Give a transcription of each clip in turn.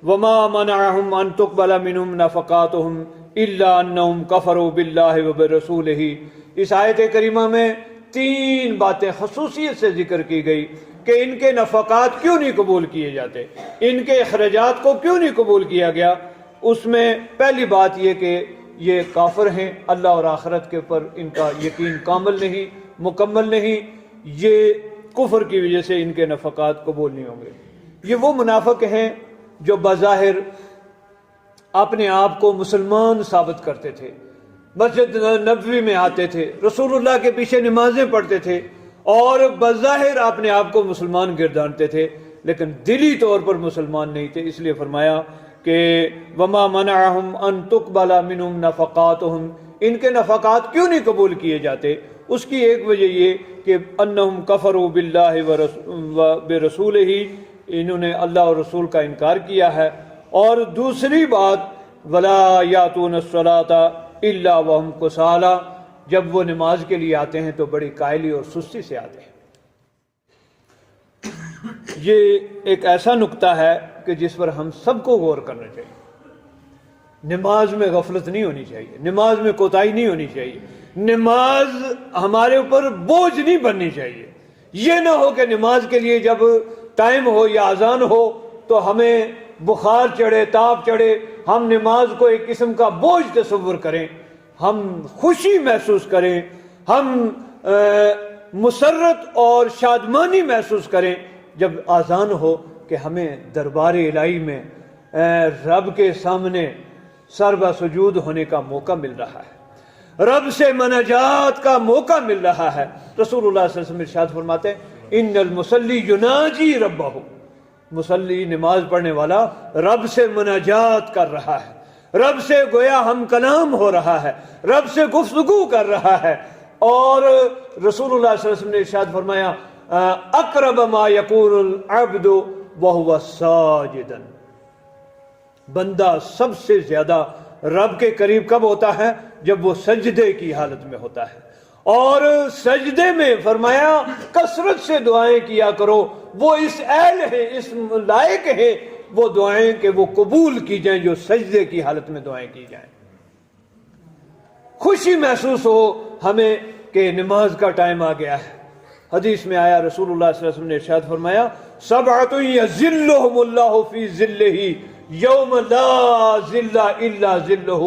وما منعهم ان تقبل منهم نفقاتهم الا انهم كفروا بالله وبرسوله. اس آیت کریمہ میں 3 باتیں خصوصیت سے ذکر کی گئی کہ ان کے نفقات کیوں نہیں قبول کیے جاتے، ان کے اخراجات کو کیوں نہیں قبول کیا گیا. اس میں پہلی بات یہ کہ یہ کافر ہیں، اللہ اور آخرت کے اوپر ان کا یقین کامل نہیں، مکمل نہیں، یہ کفر کی وجہ سے ان کے نفقات قبول نہیں ہوں گے. یہ وہ منافق ہیں جو بظاہر اپنے آپ کو مسلمان ثابت کرتے تھے، مسجد نبوی میں آتے تھے، رسول اللہ کے پیچھے نمازیں پڑھتے تھے اور بظاہر اپنے آپ کو مسلمان گردانتے تھے، لیکن دلی طور پر مسلمان نہیں تھے. اس لیے فرمایا کہ وما منعهم ان تقبل منهم نفقاتهم، ان کے نفقات کیوں نہیں قبول کیے جاتے. اس کی ایک وجہ یہ کہ انہم کفروا باللہ برسولہ، انہوں نے اللہ اور رسول کا انکار کیا ہے. اور دوسری بات ولا یاتون الصلاۃ الا وهم کسالى، جب وہ نماز کے لیے آتے ہیں تو بڑی کائلی اور سستی سے آتے ہیں. یہ ایک ایسا نقطہ ہے کہ جس پر ہم سب کو غور کرنا چاہیے. نماز میں غفلت نہیں ہونی چاہیے، نماز میں کوتاہی نہیں ہونی چاہیے، نماز ہمارے اوپر بوجھ نہیں بننی چاہیے. یہ نہ ہو کہ نماز کے لیے جب ٹائم ہو یا اذان ہو تو ہمیں بخار چڑھے، تاپ چڑھے، ہم نماز کو ایک قسم کا بوجھ تصور کریں، ہم خوشی محسوس کریں، ہم مسرت اور شادمانی محسوس کریں جب اذان ہو کہ ہمیں دربار الہی میں رب کے سامنے سر بسجود ہونے کا موقع مل رہا ہے، رب سے مناجات کا موقع مل رہا ہے. رسول اللہ صلی اللہ علیہ وسلم ارشاد فرماتے ہیں ان المصلی یناجی ربہ، مصلی نماز پڑھنے والا رب سے مناجات کر رہا ہے، رب سے گویا ہم کلام ہو رہا ہے، رب سے گفتگو کر رہا ہے. اور رسول اللہ صلی اللہ علیہ وسلم نے ارشاد فرمایا اقرب ما یکون العبد وهو ساجدا، بندہ سب سے زیادہ رب کے قریب کب ہوتا ہے؟ جب وہ سجدے کی حالت میں ہوتا ہے. اور سجدے میں فرمایا کثرت سے دعائیں کیا کرو، وہ اس اہل ہے، اس لائق ہے وہ دعائیں کہ وہ قبول کی جائیں جو سجدے کی حالت میں دعائیں کی جائیں. خوشی محسوس ہو ہمیں کہ نماز کا ٹائم آ گیا ہے. حدیث میں آیا رسول اللہ صلی اللہ علیہ وسلم نے ارشاد فرمایا سبعۃ یظلھم اللہ فی ظلہ یوم لا ظل الا ظلہ،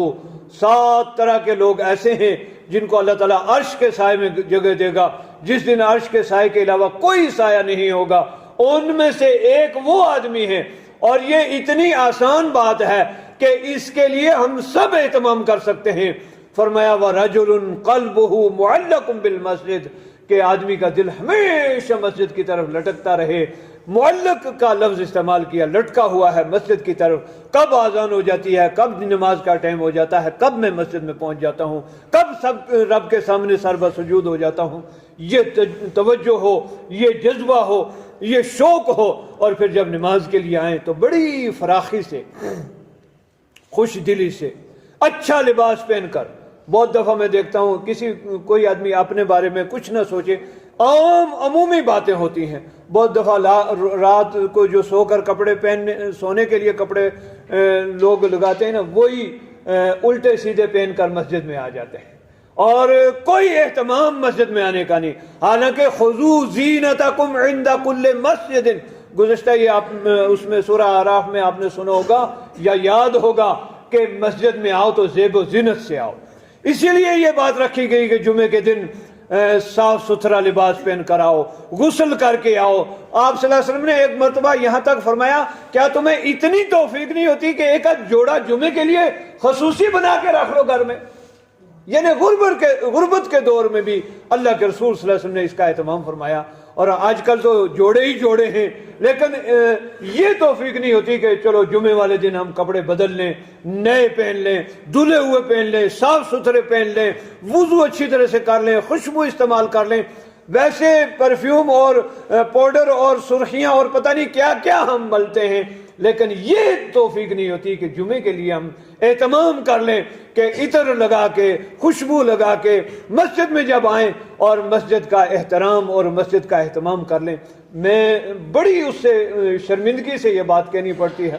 7 طرح کے لوگ ایسے ہیں جن کو اللہ تعالیٰ عرش کے سائے میں جگہ دے گا جس دن عرش کے سائے کے علاوہ کوئی سایہ نہیں ہوگا. ان میں سے ایک وہ آدمی ہے، اور یہ اتنی آسان بات ہے کہ اس کے لیے ہم سب اہتمام کر سکتے ہیں. فرمایا وَرَجُلٌ قَلْبُهُ مُعَلَّقٌ بِالْمَسْجِدِ، کہ آدمی کا دل ہمیشہ مسجد کی طرف لٹکتا رہے. معلق کا لفظ استعمال کیا، لٹکا ہوا ہے مسجد کی طرف. کب آذان ہو جاتی ہے، کب نماز کا ٹائم ہو جاتا ہے، کب میں مسجد میں پہنچ جاتا ہوں، کب سب رب کے سامنے سر بسجود ہو جاتا ہوں. یہ توجہ ہو، یہ جذبہ ہو، یہ شوق ہو، اور پھر جب نماز کے لیے آئیں تو بڑی فراخی سے، خوش دلی سے، اچھا لباس پہن کر. بہت دفعہ میں دیکھتا ہوں کوئی آدمی اپنے بارے میں کچھ نہ سوچے، عمومی باتیں ہوتی ہیں. بہت دفعہ رات کو جو سو کر کپڑے پہننے، سونے کے لیے کپڑے لوگ لگاتے ہیں نا، وہی الٹے سیدھے پہن کر مسجد میں آ جاتے ہیں اور کوئی اہتمام مسجد میں آنے کا نہیں. حالانکہ خذوا زینتکم عند کل مسجد، گزشتہ یہ آپ اس میں سورہ اعراف میں آپ نے سنا ہوگا یا یاد ہوگا کہ مسجد میں آؤ تو زیب و زینت سے آؤ. اسی لیے یہ بات رکھی گئی کہ جمعے کے دن صاف ستھرا لباس پہن کر آؤ، غسل کر کے آؤ. آپ صلی اللہ علیہ وسلم نے ایک مرتبہ یہاں تک فرمایا کیا تمہیں اتنی توفیق نہیں ہوتی کہ ایک جوڑا جمعے کے لیے خصوصی بنا کے رکھ لو گھر میں؟ یعنی غربت کے دور میں بھی اللہ کے رسول صلی اللہ علیہ وسلم نے اس کا اہتمام فرمایا. اور آج کل تو جوڑے ہی جوڑے ہیں، لیکن یہ توفیق نہیں ہوتی کہ چلو جمعے والے دن ہم کپڑے بدل لیں، نئے پہن لیں، دھلے ہوئے پہن لیں، صاف ستھرے پہن لیں، وضو اچھی طرح سے کر لیں، خوشبو استعمال کر لیں. ویسے پرفیوم اور پاؤڈر اور سرخیاں اور پتہ نہیں کیا کیا ہم ملتے ہیں، لیکن یہ توفیق نہیں ہوتی کہ جمعے کے لیے ہم اہتمام کر لیں کہ عطر لگا کے، خوشبو لگا کے مسجد میں جب آئیں اور مسجد کا احترام اور مسجد کا اہتمام کر لیں. میں بڑی اس سے شرمندگی سے یہ بات کہنی پڑتی ہے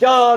4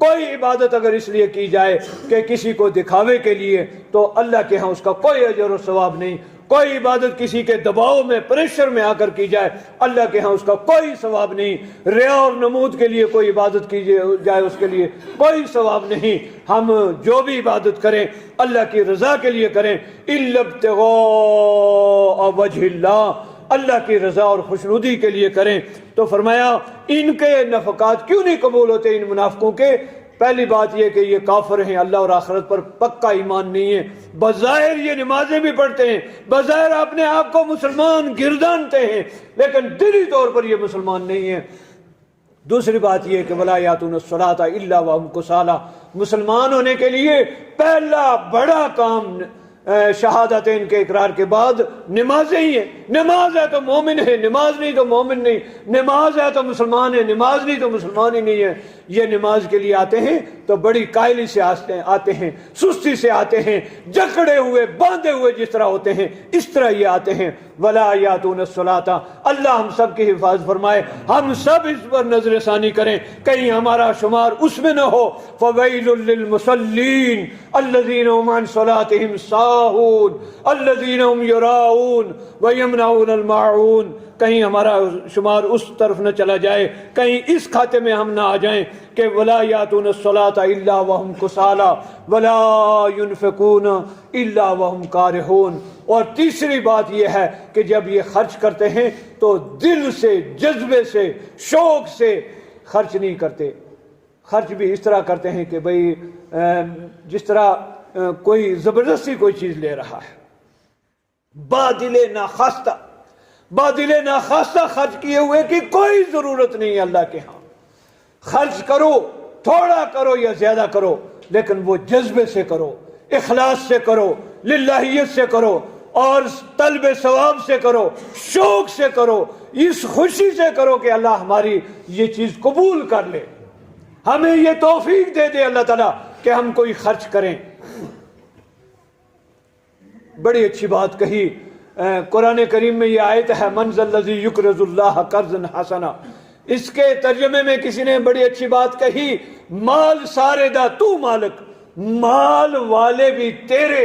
کوئی عبادت اگر اس لیے کی جائے کہ کسی کو دکھاوے کے لیے تو اللہ کے ہاں اس کا کوئی اجر و ثواب نہیں. کوئی عبادت کسی کے دباؤ میں پریشر میں آ کر کی جائے اللہ کے ہاں اس کا کوئی ثواب نہیں. ریا اور نمود کے لیے کوئی عبادت کی جائے اس کے لیے کوئی ثواب نہیں. ہم جو بھی عبادت کریں اللہ کی رضا کے لیے کریں. الا ابتغاء وجہ اللہ, اللہ کی رضا اور خوشنودی کے لیے کریں. تو فرمایا ان کے نفقات کیوں نہیں قبول ہوتے ان منافقوں کے؟ پہلی بات یہ کہ یہ کافر ہیں, اللہ اور آخرت پر پکا ایمان نہیں ہے. بظاہر یہ نمازیں بھی پڑھتے ہیں, بظاہر اپنے آپ کو مسلمان گردانتے ہیں, لیکن دلی طور پر یہ مسلمان نہیں ہیں. دوسری بات یہ کہ ولا یاتون الصلاۃ الا وهم کسالى, مسلمان ہونے کے لیے پہلا بڑا کام شہادتین کے اقرار کے بعد نمازیں ہی ہیں. نماز ہے تو مومن ہے, نماز نہیں تو مومن نہیں. نماز ہے تو مسلمان ہے, نماز نہیں تو مسلمان ہی نہیں ہے. یہ نماز کے لیے آتے ہیں تو بڑی قائلی سے آتے ہیں, سستی سے آتے ہیں, جکڑے ہوئے باندھے ہوئے جس طرح ہوتے ہیں اس طرح یہ آتے ہیں. ولا یاتون الصلاۃ, اللہ ہم سب کی حفاظت فرمائے. ہم سب اس پر نظر ثانی کریں کہیں ہمارا شمار اس میں نہ ہو. فویل للمصلین الذین هم عن صلاتهم ساہون الذین هم یراؤون ویمنعون الماعون. کہیں ہمارا شمار اس طرف نہ چلا جائے, کہیں اس کھاتے میں ہم نہ آ جائیں کہ ولا یاتون الصلاۃ الا وهم کسالى ولا ينفقون الا وهم کارہون. اور تیسری بات یہ ہے کہ جب یہ خرچ کرتے ہیں تو دل سے, جذبے سے, شوق سے خرچ نہیں کرتے. خرچ بھی اس طرح کرتے ہیں کہ بھئی جس طرح کوئی زبردستی کوئی چیز لے رہا ہے, بادل ناخواستہ خرچ کیے ہوئے کی کوئی ضرورت نہیں ہے اللہ کے ہاں. خرچ کرو, تھوڑا کرو یا زیادہ کرو, لیکن وہ جذبے سے کرو, اخلاص سے کرو, للہیت سے کرو, اور طلب ثواب سے کرو, شوق سے کرو, اس خوشی سے کرو کہ اللہ ہماری یہ چیز قبول کر لے, ہمیں یہ توفیق دے دے اللہ تعالیٰ کہ ہم کوئی خرچ کریں. بڑی اچھی بات کہی قرآن کریم میں یہ آیت ہے من ذا الذی یقرض اللہ قرضا حسنا. اس کے ترجمے میں کسی نے بڑی اچھی بات کہی, مال سارے دا تو مالک, مال والے بھی تیرے,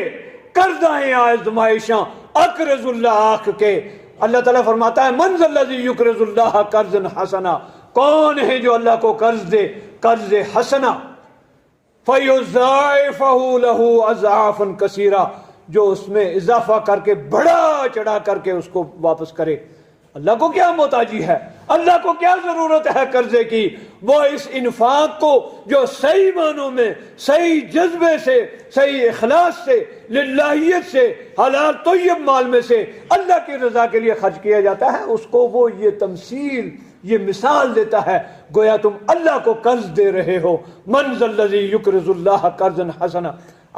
قرضیں آزمائشاں, اقرض اللہ آنکھ کے. اللہ تعالیٰ فرماتا ہے من ذا الذی یقرض اللہ قرضا حسنا, کون ہے جو اللہ کو قرض دے قرض حسنا, فَيُضَاعِفَهُ لَهُ أَضْعَافًا كَثِيرًا, جو اس میں اضافہ کر کے بڑا چڑھا کر کے اس کو واپس کرے. اللہ کو کیا محتاجی ہے, اللہ کو کیا ضرورت ہے قرضے کی؟ وہ اس انفاق کو جو صحیح معنوں میں, صحیح جذبے سے, صحیح اخلاص سے, للہیت سے, حلال طیب مال میں سے اللہ کی رضا کے لیے خرچ کیا جاتا ہے, اس کو وہ یہ تمثیل, یہ مثال دیتا ہے گویا تم اللہ کو قرض دے رہے ہو. من ذا الذی یقرض اللہ قرضا حسنا.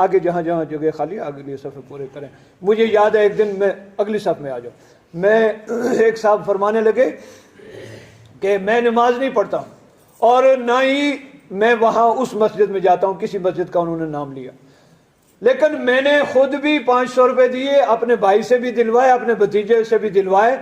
آگے جہاں جہاں جگہ خالی اگلی صفحے پورے کریں. مجھے یاد ہے ایک دن میں اگلی صف میں آ جاؤ, میں ایک صاحب فرمانے لگے کہ میں نماز نہیں پڑھتا اور نہ ہی میں وہاں اس مسجد میں جاتا ہوں, کسی مسجد کا انہوں نے نام لیا, لیکن میں نے خود بھی 500 روپے دیے, اپنے بھائی سے بھی دلوائے, اپنے بھتیجے سے بھی دلوائے,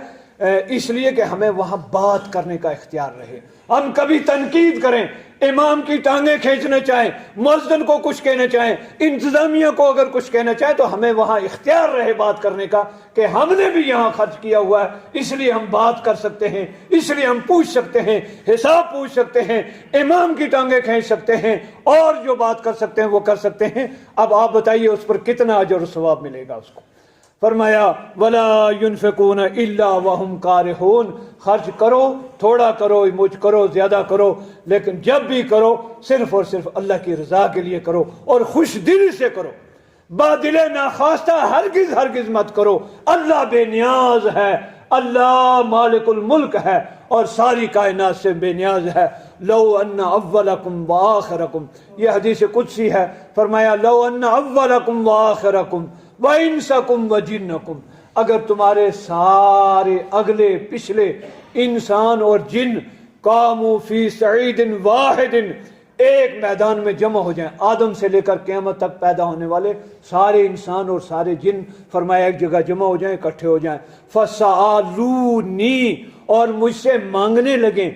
اس لیے کہ ہمیں وہاں بات کرنے کا اختیار رہے. ہم کبھی تنقید کریں, امام کی ٹانگیں کھینچنا چاہیں, مؤذن کو کچھ کہنا چاہیں, انتظامیہ کو اگر کچھ کہنا چاہیں, تو ہمیں وہاں اختیار رہے بات کرنے کا کہ ہم نے بھی یہاں خرچ کیا ہوا ہے, اس لیے ہم بات کر سکتے ہیں, اس لیے ہم پوچھ سکتے ہیں, حساب پوچھ سکتے ہیں, امام کی ٹانگیں کھینچ سکتے ہیں, اور جو بات کر سکتے ہیں وہ کر سکتے ہیں. اب آپ بتائیے اس پر کتنا اجر و ثواب ملے گا اس کو. فرمایا ولا ينفقون الا وهم کارہون, خرچ کرو, تھوڑا کرو, مجھ کرو, زیادہ کرو, لیکن جب بھی کرو صرف اور صرف اللہ کی رضا کے لیے کرو اور خوش دلی سے کرو. بادل ناخواستہ ہرگز ہرگز مت کرو. اللہ بے نیاز ہے, اللہ مالک الملک ہے اور ساری کائنات سے بے نیاز ہے. لو ان اولکم وآخرکم, یہ حدیث قدسی ہے, فرمایا لو ان اولکم وآخرکم وَإِنسَكُمْ وَجِنَّكُمْ, اگر تمہارے سارے اگلے پچھلے انسان اور جن قاموا فی صعید واحد, ایک میدان میں جمع ہو جائیں, آدم سے لے کر قیامت تک پیدا ہونے والے سارے انسان اور سارے جن فرمایا ایک جگہ جمع ہو جائیں, اکٹھے ہو جائیں, فَسَأَلُونِي, اور مجھ سے مانگنے لگیں.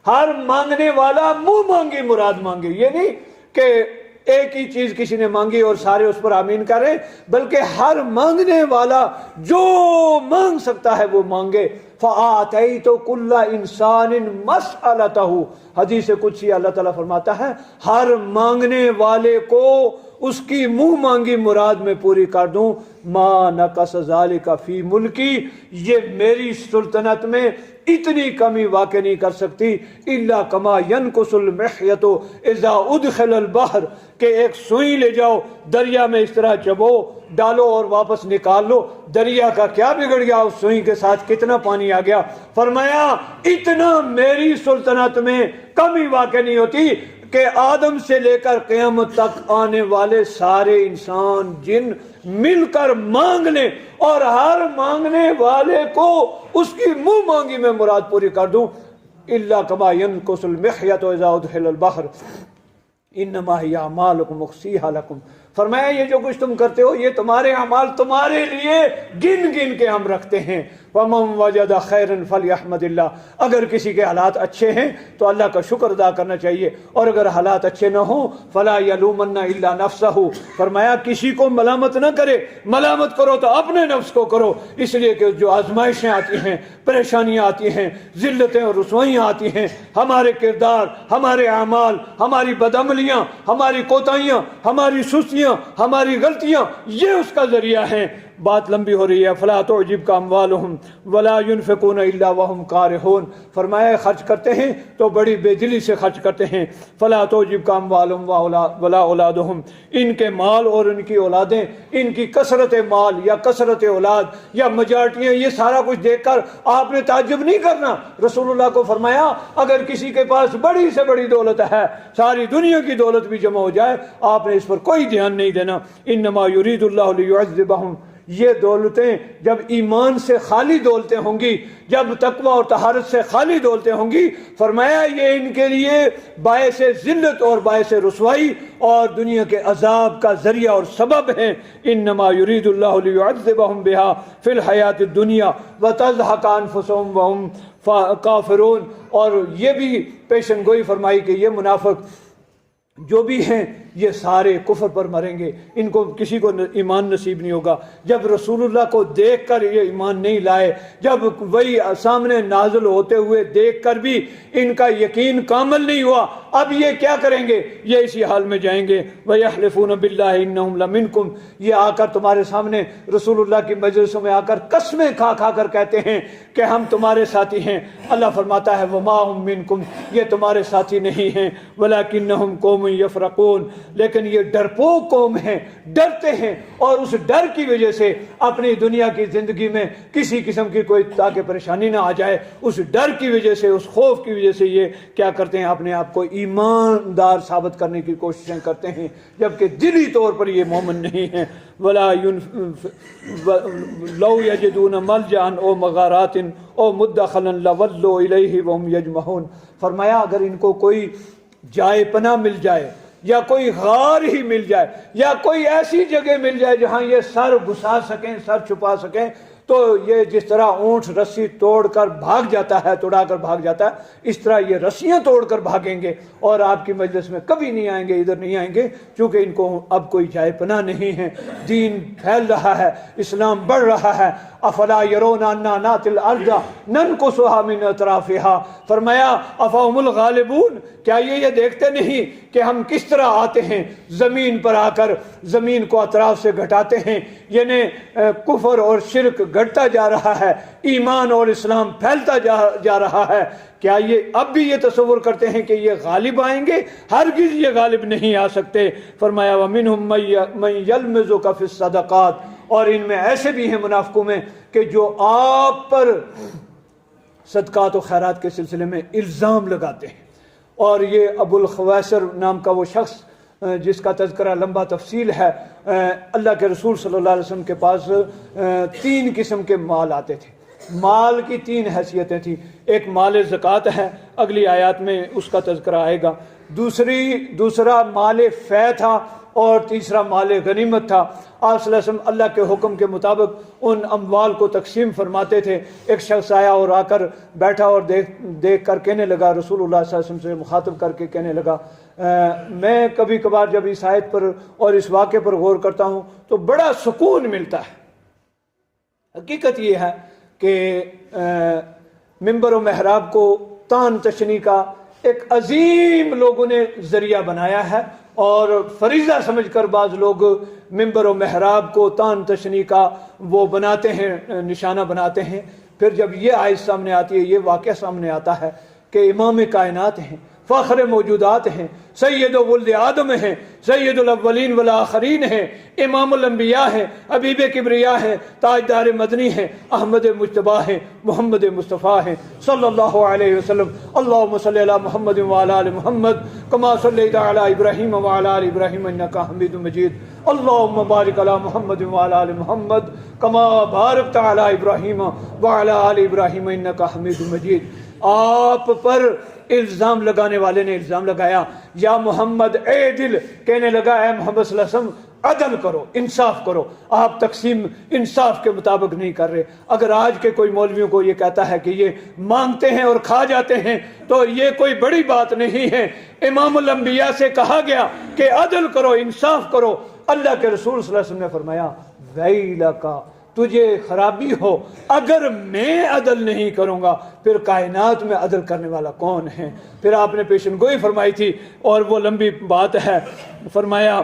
ہر مانگنے والا منہ مانگے مراد مانگے, یہ نہیں کہ ایک ہی چیز کسی نے مانگی اور سارے اس پر آمین کریں، بلکہ ہر مانگنے والا جو مانگ سکتا ہے وہ مانگے۔ فَآتَيْتُ كُلَّ إِنسَانٍ مَسْأَلَتَهُ، حدیث قدسی اللہ تعالیٰ فرماتا ہے ہر مانگنے والے کو اس کی منہ مانگی مراد میں پوری کر دوں۔ ما نقص ذالک فی ملکی، یہ میری سلطنت میں اتنی کمی واقع نہیں کر سکتی، الا کما ینقص المحیط اذا ادخل البحر، کہ ایک سوئی لے جاؤ دریا میں اس طرح چبو ڈالو اور واپس نکال لو، دریا کا کیا بگڑ گیا، اس سوئی کے ساتھ کتنا پانی آ گیا۔ فرمایا اتنا میری سلطنت میں کمی واقع نہیں ہوتی کہ آدم سے لے کر قیامت تک آنے والے سارے انسان جن مل کر مانگ لیں اور ہر مانگنے والے کو اس کی منہ مانگی میں مراد پوری کر دوں۔ الا کما ینقص المحیط اذا ادخل البحر انما ہی اعمالکم احصیھا لکم، فرمایا یہ جو کچھ تم کرتے ہو یہ تمہارے اعمال تمہارے لیے گن گن کے ہم رکھتے ہیں۔ وَمَنْ وَجَدَ خَيْرًا فَلْيَحْمَدِ اللَّهِ، اگر کسی کے حالات اچھے ہیں تو اللہ کا شکر ادا کرنا چاہیے، اور اگر حالات اچھے نہ ہوں فَلَا يَلُومَنَّ إِلَّا نَفْسَهُ، فرمایا کسی کو ملامت نہ کرے، ملامت کرو تو اپنے نفس کو کرو، اس لیے کہ جو آزمائشیں آتی ہیں، پریشانیاں آتی ہیں، ذلتیں اور رسوائیاں آتی ہیں، ہمارے کردار، ہمارے اعمال، ہماری بدعملیاں، ہماری کوتاہیاں، ہماری سستیاں، ہماری غلطیاں، یہ اس کا ذریعہ ہیں۔ بات لمبی ہو رہی ہے۔ فلا تعجبک اموالہم ولا ينفقون الا وهم کارہون، فرمایا خرچ کرتے ہیں تو بڑی بے دلی سے خرچ کرتے ہیں۔ فلا تعجبک اموالہم ولا اولادہم، ان کے مال اور ان کی اولادیں، ان کی کثرت مال یا کثرت اولاد یا میجارٹیاں، یہ سارا کچھ دیکھ کر آپ نے تعجب نہیں کرنا۔ رسول اللہ کو فرمایا اگر کسی کے پاس بڑی سے بڑی دولت ہے، ساری دنیا کی دولت بھی جمع ہو جائے، آپ نے اس پر کوئی دھیان نہیں دینا۔ انما یرید اللہ لیعذبہم، یہ دولتیں جب ایمان سے خالی دولتیں ہوں گی، جب تقوی اور طہارت سے خالی دولتیں ہوں گی، فرمایا یہ ان کے لیے باعث ذلت اور باعث رسوائی اور دنیا کے عذاب کا ذریعہ اور سبب ہیں۔ انما یرید اللہ لیعذبہم بہا فی الحیات الدنیا وتزہق انفسہم وہم کافرون، اور یہ بھی پیشن گوئی فرمائی کہ یہ منافق جو بھی ہیں یہ سارے کفر پر مریں گے، ان کو کسی کو ایمان نصیب نہیں ہوگا۔ جب رسول اللہ کو دیکھ کر یہ ایمان نہیں لائے، جب وہی سامنے نازل ہوتے ہوئے دیکھ کر بھی ان کا یقین کامل نہیں ہوا، اب یہ کیا کریں گے؟ یہ اسی حال میں جائیں گے۔ وَيَحْلِفُونَ بِاللَّهِ إِنَّهُمْ لَمِنْكُمْ، یہ آ کر تمہارے سامنے رسول اللہ کی مجلسوں میں آ کر قسمیں کھا کھا کر کہتے ہیں کہ ہم تمہارے ساتھی ہیں۔ اللہ فرماتا ہے وَمَا هُمْ مِنْكُمْ، یہ تمہارے ساتھی نہیں ہیں، وَلَكِنَّهُمْ قَوْمٌ يَفْرَقُونَ، لیکن یہ ڈرپوک قوم ہیں، ڈرتے ہیں، اور اس ڈر کی وجہ سے اپنی دنیا کی زندگی میں کسی قسم کی کوئی تاکہ پریشانی نہ آ جائے، اس ڈر کی وجہ سے، اس خوف کی وجہ سے یہ کیا کرتے ہیں؟ اپنے آپ کو ایماندار ثابت کرنے کی کوششیں کرتے ہیں، جبکہ دلی طور پر یہ مومن نہیں ہیں۔ ولا لو یجدون ملجأ او مغارات او مدخلا لولوا الیہ وهم یجمحون، فرمایا اگر ان کو کوئی جائے پناہ مل جائے، یا کوئی غار ہی مل جائے، یا کوئی ایسی جگہ مل جائے جہاں یہ سر گھسا سکیں، سر چھپا سکیں، تو یہ جس طرح اونٹ رسی توڑ کر بھاگ جاتا ہے، توڑا کر بھاگ جاتا ہے، اس طرح یہ رسیاں توڑ کر بھاگیں گے اور آپ کی مجلس میں کبھی نہیں آئیں گے، ادھر نہیں آئیں گے، چونکہ ان کو اب کوئی جائے پناہ نہیں ہے۔ دین پھیل رہا ہے، اسلام بڑھ رہا ہے۔ افلا یرون انا ناتی الارض ننقصها من اطرافها، فرمایا افهم الغالبون، کیا یہ دیکھتے نہیں کہ ہم کس طرح آتے ہیں زمین پر، آ کر زمین کو اطراف سے گھٹاتے ہیں، یعنی کفر اور شرک گھٹتا جا رہا ہے، ایمان اور اسلام پھیلتا جا رہا ہے۔ کیا یہ اب بھی یہ تصور کرتے ہیں کہ یہ غالب آئیں گے؟ ہرگز یہ غالب نہیں آ سکتے۔ فرمایا وَمِنْهُمْ مَنْ يَلْمِزُكَ فِي الصَّدَقَاتِ، اور ان میں ایسے بھی ہیں منافقوں میں کہ جو آپ پر صدقات و خیرات کے سلسلے میں الزام لگاتے ہیں۔ اور یہ ابو الخویصر نام کا وہ شخص جس کا تذکرہ لمبا تفصیل ہے، اللہ کے رسول صلی اللہ علیہ وسلم کے پاس 3 قسم کے مال آتے تھے۔ مال کی 3 حیثیتیں تھیں، ایک مال زکوٰۃ ہے، اگلی آیات میں اس کا تذکرہ آئے گا، دوسرا مال فے تھا، اور تیسرا مال غنیمت تھا۔ آپ صلی اللہ علیہ وسلم اللہ کے حکم کے مطابق ان اموال کو تقسیم فرماتے تھے۔ ایک شخص آیا اور آ کر بیٹھا اور دیکھ کر کہنے لگا، رسول اللہ صلی اللہ علیہ وسلم سے مخاطب کر کے کہنے لگا، میں کبھی کبھار جب اس آیت پر اور اس واقعے پر غور کرتا ہوں تو بڑا سکون ملتا ہے۔ حقیقت یہ ہے کہ ممبر و محراب کو تان تشنی کا ایک عظیم لوگوں نے ذریعہ بنایا ہے، اور فریضہ سمجھ کر بعض لوگ ممبر و محراب کو تان تشنی کا وہ بناتے ہیں، نشانہ بناتے ہیں۔ پھر جب یہ آیت سامنے آتی ہے، یہ واقعہ سامنے آتا ہے کہ امام کائنات ہیں، فخر موجودات ہیں، سید ولد آدم ہیں، سید الاولین والآخرین ہیں، امام الانبیاء ہیں، حبیب کبریا ہیں، تاجدار مدنی ہیں، احمد مجتبیٰ ہیں، محمد مصطفیٰ ہیں صلی اللہ علیہ وسلم۔ اللہم صلی علی محمد وعلی آل محمد کما صلیت علی ابراہیم وعلی آل ابراہیم انک حمید مجید۔ اللہم بارک علی محمد وعلی آل محمد کما بارکت علی ابراہیم وعلی آل ابراہیم انک حمید مجید۔ آپ پر الزام لگانے والے نے الزام لگایا، یا محمد اے دل، کہنے لگا اے محمد صلی اللہ علیہ وسلم عدل کرو، انصاف کرو، آپ تقسیم انصاف کے مطابق نہیں کر رہے۔ اگر آج کے کوئی مولویوں کو یہ کہتا ہے کہ یہ مانگتے ہیں اور کھا جاتے ہیں تو یہ کوئی بڑی بات نہیں ہے۔ امام الانبیاء سے کہا گیا کہ عدل کرو، انصاف کرو۔ اللہ کے رسول صلی اللہ علیہ وسلم نے فرمایا ویلکا، تجھے خرابی ہو، اگر میں عدل نہیں کروں گا پھر کائنات میں عدل کرنے والا کون ہے؟ پھر آپ نے پیشن گوئی فرمائی تھی اور وہ لمبی بات ہے۔ فرمایا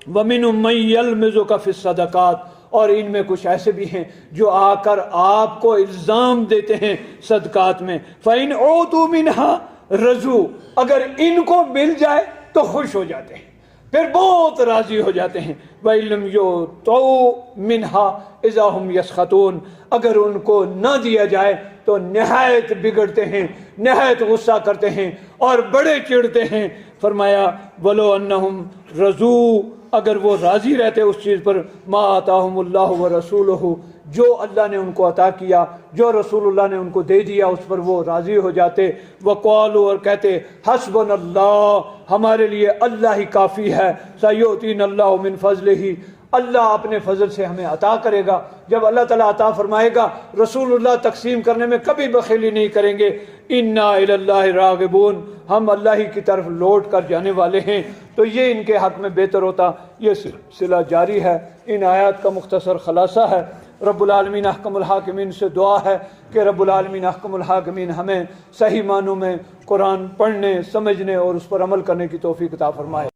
وَمِنْهُمْ مَنْ يَلْمِزُكَ فِي الصَّدَقَاتِ، اور ان میں کچھ ایسے بھی ہیں جو آ کر آپ کو الزام دیتے ہیں صدقات میں۔ فَإِنْ عُوتُوا مِنْهَا رَضُوا، اگر ان کو مل جائے تو خوش ہو جاتے ہیں، پھر بہت راضی ہو جاتے ہیں۔ وَإِلَّمْ يُعْطَوْا مِنْهَا إِذَا هُمْ يَسْخَطُونَ، اگر ان کو نہ دیا جائے تو نہایت بگڑتے ہیں، نہایت غصہ کرتے ہیں اور بڑے چڑھتے ہیں۔ فرمایا وَلَوْ أَنَّهُمْ رَضُوا، اگر وہ راضی رہتے اس چیز پر، مَا آتَاهُمُ اللَّهُ وَرَسُولُهُ، جو اللہ نے ان کو عطا کیا، جو رسول اللہ نے ان کو دے دیا، اس پر وہ راضی ہو جاتے۔ وَقَالُوا، اور کہتے حسبنا اللہ، ہمارے لیے اللہ ہی کافی ہے، سَيُؤْتِينَ اللَّهُ مِنْ فَضْلِهِ، اللہ اپنے فضل سے ہمیں عطا کرے گا۔ جب اللہ تعالیٰ عطا فرمائے گا، رسول اللہ تقسیم کرنے میں کبھی بخیلی نہیں کریں گے۔ اِنَّا إِلَى اللَّهِ راغبون، ہم اللہ ہی کی طرف لوٹ کر جانے والے ہیں۔ تو یہ ان کے حق میں بہتر ہوتا۔ یہ سلسلہ جاری ہے، ان آیات کا مختصر خلاصہ ہے۔ رب العالمین احکم الحاکمین سے دعا ہے کہ رب العالمین احکم الحاکمین ہمیں صحیح معنوں میں قرآن پڑھنے، سمجھنے اور اس پر عمل کرنے کی توفیق عطا فرمائے۔